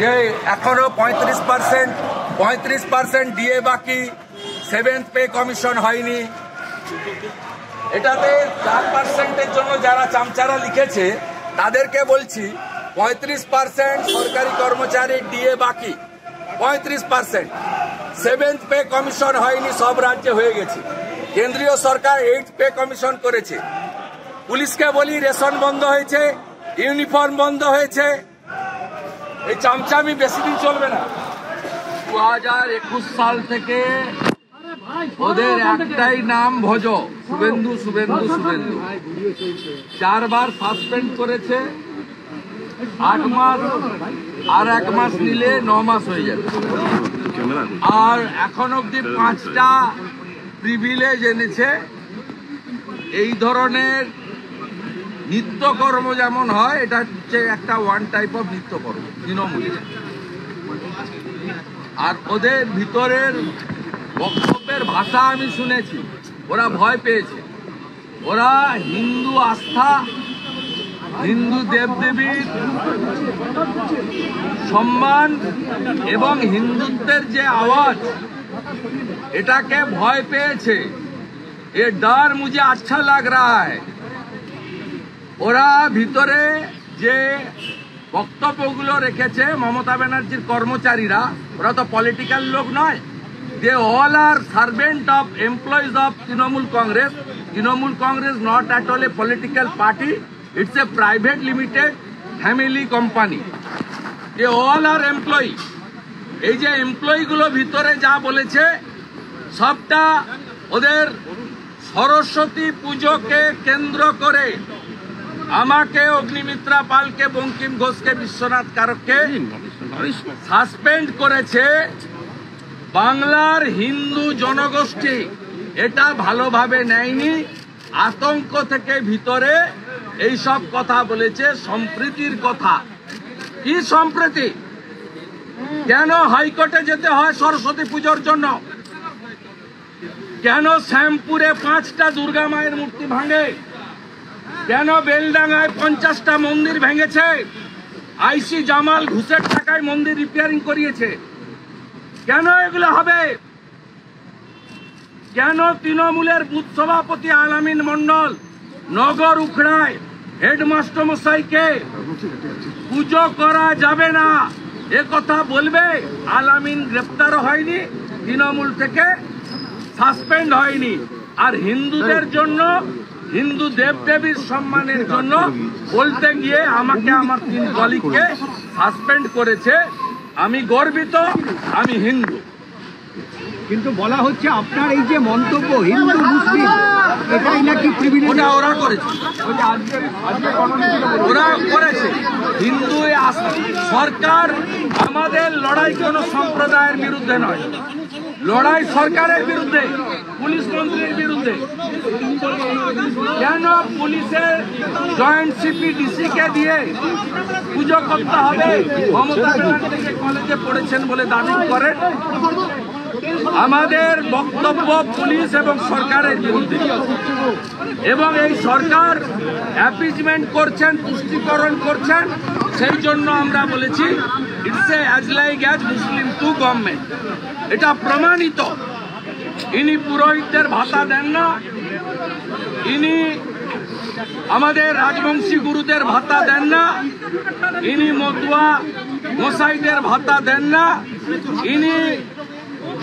যে এখনো 35% ডিএ বাকি, 7th পে কমিশন হয়নি। এটাতে 4%-এর জন্য যারা চামচারা লিখেছে তাদেরকে বলছি 35% সরকারি কর্মচারীর ডিএ বাকি, 35%। 7th পে কমিশন হয়নি, সব রাজ্যে হয়ে গেছে। কেন্দ্রীয় সরকার 8th পে কমিশন করেছে। পুলিশকে বলি রেশন বন্ধ হয়েছে, ইউনিফর্ম বন্ধ হয়েছে। এই চামচামি বেশি দিন চলবে না। 2021 সাল থেকে ওদের একটাই নাম ভজ, শুভেন্দু শুভেন্দু শুভেন্দু। 4 বার সাসপেন্ড করেছে, 8 মাস, আর 1 মাস নিলে 9 মাস হয়ে যাবে। আর এখন অব্দি 5টা প্রিভিলেজ এনেছে। এই ধরনের নিত্যকর্ম যেমন হয়, এটা হচ্ছে একটা ওয়ান টাইপ অফ নিত্যকর্ম তৃণমূলের। আর ওদের ভিতরের বক্তব্যের ভাষা আমি শুনেছি, ওরা ভয় পেয়েছে। ওরা হিন্দু আস্থা, হিন্দু দেবদেবীর সম্মান এবং হিন্দুত্বের যে আওয়াজ, এটাকে ভয় পেয়েছে। এ ডর মুঝে আচ্ছা লাগ रहा है। ওরা ভিতরে যে বক্তব্যগুলো রেখেছে মমতা ব্যানার্জির কর্মচারীরা, ওরা তো পলিটিক্যাল লোক নয়। They all are servant of employees of Trinamool Congress. Trinamool Congress not at all a political party, it's a private limited family company. They all are employee. এই যে এমপ্লয়িগুলো ভিতরে যা বলেছে সবটা ওদের সরস্বতী পুজোকে কেন্দ্র করে আমাকে, অগ্নিমিত্রা পালকে, বঙ্কিম ঘোষকে, বিশ্বনাথ কারককে সাসপেন্ড করেছে। বাংলার হিন্দু জনগোষ্ঠী এটা ভালোভাবে নেয়নি, আতঙ্ক থেকে ভিতরে এইসব কথা বলেছে। সম্প্রীতির কথা। কি সম্প্রীতি? কেন হাইকোর্টে যেতে হয় সরস্বতী পুজোর জন্য? কেন শ্যামপুরে 5টা দুর্গা মায়ের মূর্তি ভাঙে? কেন বেলডাঙ্গায় 50টা মন্দির ভেঙেছে? আইসি জামাল ঘুষের টাকায় মন্দির রিপেয়ারিং করিয়েছে। কেন এগুলো হবে? কেন তৃণমূলের বুথ সভাপতি আলামিন মন্ডল নগর উখড়ায় হেডমাস্টার মশাইকে পুজো করা যাবে না এ কথা বলবে? আলামিন গ্রেপ্তার হয়নি, তৃণমূল থেকে সাসপেন্ড হয়নি। আর হিন্দুদের জন্য, হিন্দু দেবদেবীর সম্মানের জন্য বলতে গিয়ে আমাকে, আমার 3 কলিগকে সাসপেন্ড করেছে। আমি গর্বিত, আমি হিন্দু। কিন্তু বলা হচ্ছে আপনার এই যে মন্তব্য হিন্দু মুসলিম, এটাই নাকি প্রিভিলেজ। ওরা করেছে, ওরা করেছে। হিন্দু সরকার, আমাদের লড়াই কোনো সম্প্রদায়ের বিরুদ্ধে নয়, লড়াই সরকারের বিরুদ্ধে, পুলিশ মন্ত্রীর বিরুদ্ধে। কেন পুলিশের জয়েন্ট সিপি ডিসি কে দিয়ে পুজো করতে হবে? মমতা ব্যানার্জি কলেজে পড়েছেন বলে দাবি করেন। আমাদের বক্তব্য পুলিশ এবং সরকারের বিরুদ্ধে, এবং এই সরকার অ্যাপিজমেন্ট করছেন, তুষ্টিকরণ করছেন। সেই জন্য আমরা বলেছি it's a as like as Muslim two government. এটা প্রমাণিত। ইনি পুরোহিতদের ভাতা দেন না, ইনি আমাদের রাজবংশী গুরুদের ভাতা দেন না, ইনি মতুয়া মশাইদের ভাতা দেন না, ইনি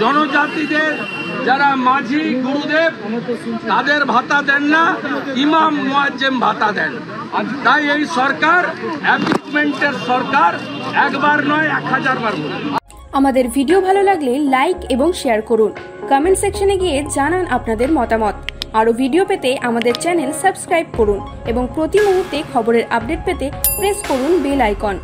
জনজাতিদের যারা মাঝি গুরুদেব তাদের ভাতা দেন না, ইমাম মুয়াজ্জেম ভাতা দেন। তাই এই সরকার অ্যাপিজমেন্টের সরকার, একবার নয় 1000 বার। আমাদের ভিডিও ভালো লাগলে লাইক এবং শেয়ার করুন। কমেন্ট সেকশনে গিয়ে জানান আপনাদের মতামত। আরও ভিডিও পেতে আমাদের চ্যানেল সাবস্ক্রাইব করুন এবং প্রতি মুহূর্তে খবরের আপডেট পেতে প্রেস করুন বেল আইকন।